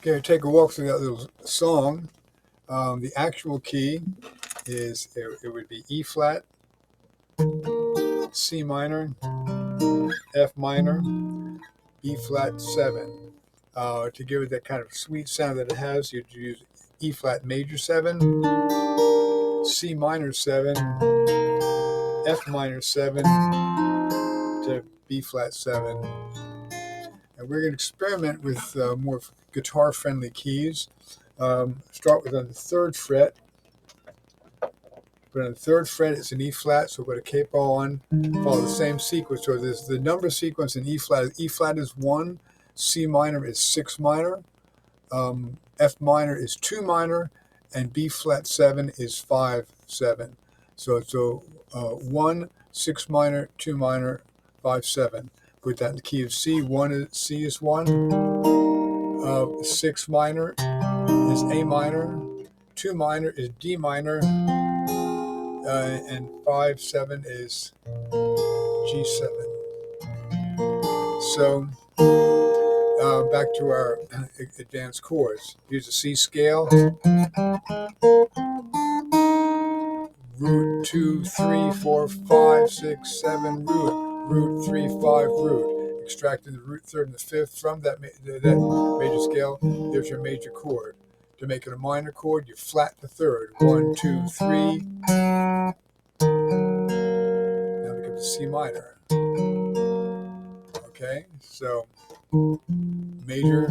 Okay, take a walk through that little song. The actual key is it would be E flat, C minor, F minor, E flat 7. To give it that kind of sweet sound that it has, you'd use E flat major 7, C minor 7, F minor 7 to B flat 7. And we're going to experiment with more guitar friendly keys. Start with on the 3rd fret. But on the 3rd fret, it's an E flat, so we'll put a capo on, follow the same sequence. So there's the number sequence in E flat. E flat is 1, C minor is 6 minor, F minor is 2 minor, and B flat 7 is 5 7. So 1, 6 minor, 2 minor, 5 7. Put that in the key of C. C is 1, 6 minor is A minor, 2 minor is D minor, and 5 7 is G7. So back to our advanced chords. Here's a C scale. Root 2 3 4 5 6 7 root 3 5 root. Extracting the root 3rd and the 5th from that major scale. There's your major chord. To make it a minor chord, you flat the 3rd. 1 2 3. Now we get to C minor. Okay, so major,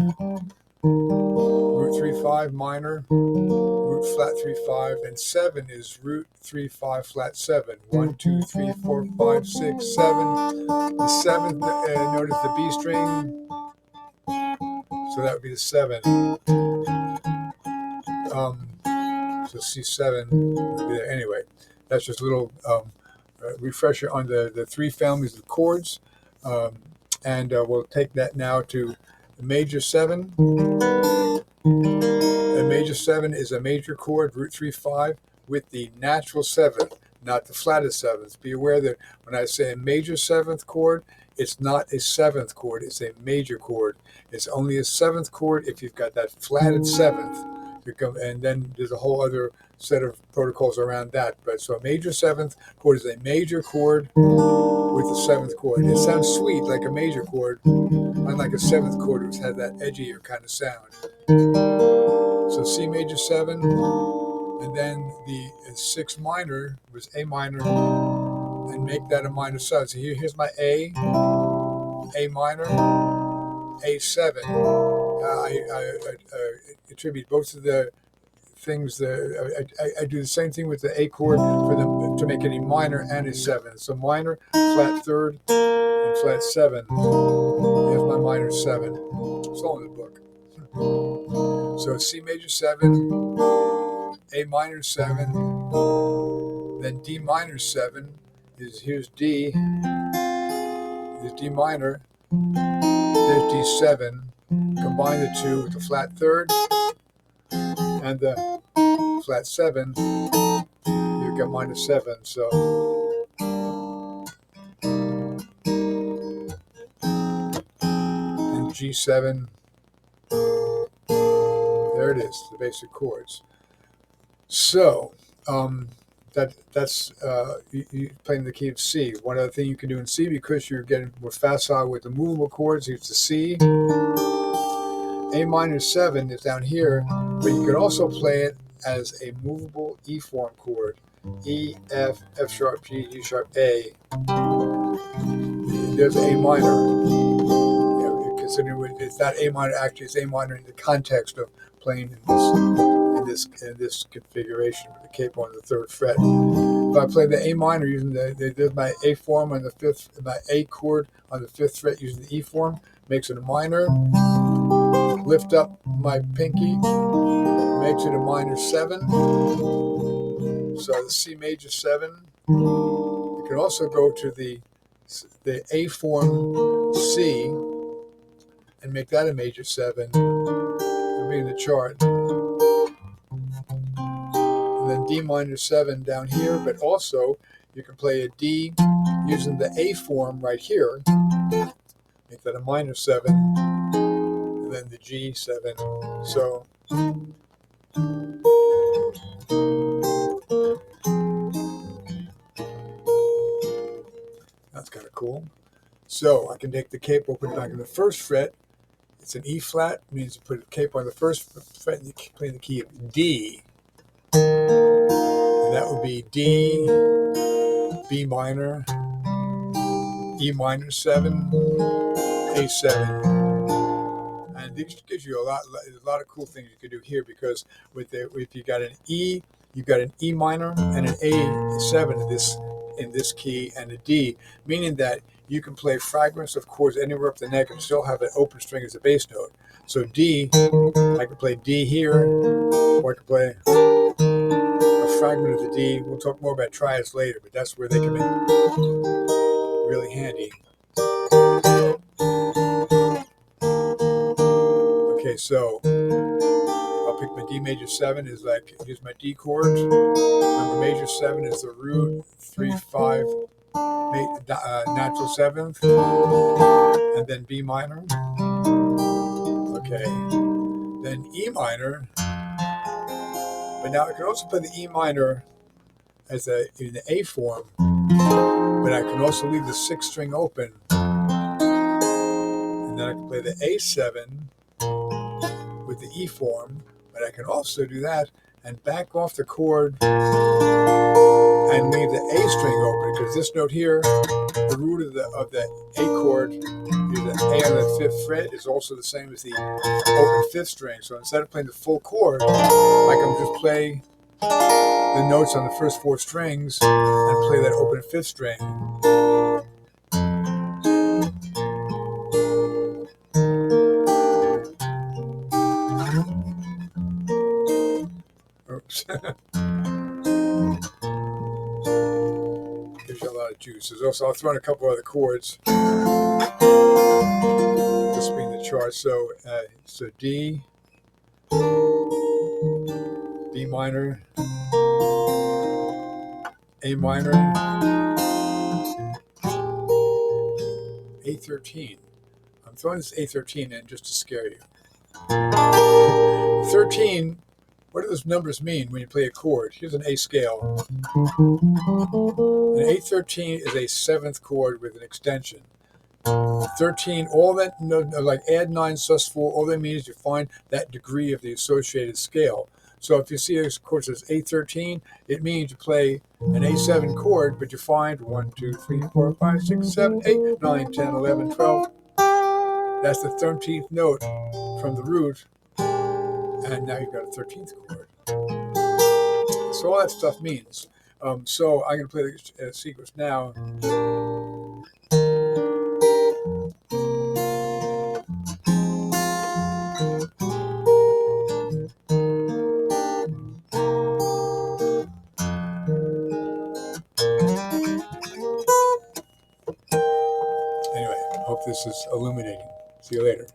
root 3 5 minor, root flat 3 5, and 7 is root 3 5 flat 7. 1 2 3 4 5 6 7. The 7th note is the B string, so that would be the 7. So C7 would be there. Anyway, that's just a little refresher on the 3 families of chords. And we'll take that now to the major 7. A major 7 is a major chord, root 3 5, with the natural 7th, not the flattest 7th. Be aware that when I say a major 7th chord, it's not a 7th chord, it's a major chord. It's only a 7th chord if you've got that flatted 7th. And then there's a whole other set of protocols around that. But so a major 7th chord is a major chord with the 7th chord. It sounds sweet like a major chord, unlike a 7th chord, which has that edgier kind of sound. So C major 7, and then the 6 minor was A minor, and make that a minor 7. So here's my A minor, A7. I attribute both of the things. I do the same thing with the A chord for them to make it a minor and a 7. So minor, flat 3rd, and flat 7. Here's my minor 7. It's all in the book. So C major 7, A minor 7, then D minor 7 here's D. Here's D minor. There's D7. Combine the 2 with the flat 3rd and the flat 7. You get minor 7. So and G7. There it is, the basic chords. So that's you playing the key of C. One other thing you can do in C, because you're getting more facile with the movable chords, here's the C. A minor 7 is down here, but you can also play it as a movable E form chord. E, F, F sharp, G, G sharp, A. There's A minor. Considering it's not A minor, actually it's A minor in the context of playing in this configuration with the capo on the 3rd fret. If I play the A minor using there's my A form on the 5th, my A chord on the 5th fret using the E form, makes it a minor. Lift up my pinky, makes it a minor 7. So the C major 7. You can also go to the A form C and make that a major 7. It'll be in the chart. And then D minor 7 down here, but also you can play a D using the A form right here. Make that a minor 7. And then the G7. So that's kind of cool. So I can take the cape, open it back in the first fret. It's an E flat, means you put the cape on the first fret and you play the key of D. And that would be D, B minor, E minor 7, A7. And this gives you a lot of cool things you can do here, because if you got an E, you've got an E minor and an A7 in this key, and a D, meaning that you can play fragments of chords anywhere up the neck and still have an open string as a bass note. So D, I can play D here, or I can play a fragment of the D. We'll talk more about triads later, but that's where they come in really handy. Okay, so I'll pick my D major 7 is like, here's my D chord. Remember, major 7 is the root, 3/5 natural 7th, and then B minor. Okay, then E minor. But now I can also play the E minor as in the A form, but I can also leave the 6th string open, and then I can play the A7 with the E form. But I can also do that and back off the chord and leave the A string open, because this note here, the root of the A chord, the A on the 5th fret, is also the same as the open 5th string. So instead of playing the full chord, I can just play the notes on the first 4 strings and play that open 5th string. Oops. Gives you a lot of juice. There's also, I'll throw in a couple other chords just being the chart. So D, B minor, A minor, A13. I'm throwing this A13 in just to scare you. 13, what do those numbers mean when you play a chord? Here's an A scale. An A13 is a 7th chord with an extension. 13, all that, like add 9 sus4, all that means is you find that degree of the associated scale. So if you see a chord says A13, it means you play an A7 chord, but you find 1, 2, 3, 4, 5, 6, 7, 8, 9, 10, 11, 12. That's the 13th note from the root, and now you've got a 13th chord. So all that stuff means. So I'm going to play the sequence now. Anyway, hope this is illuminating. See you later.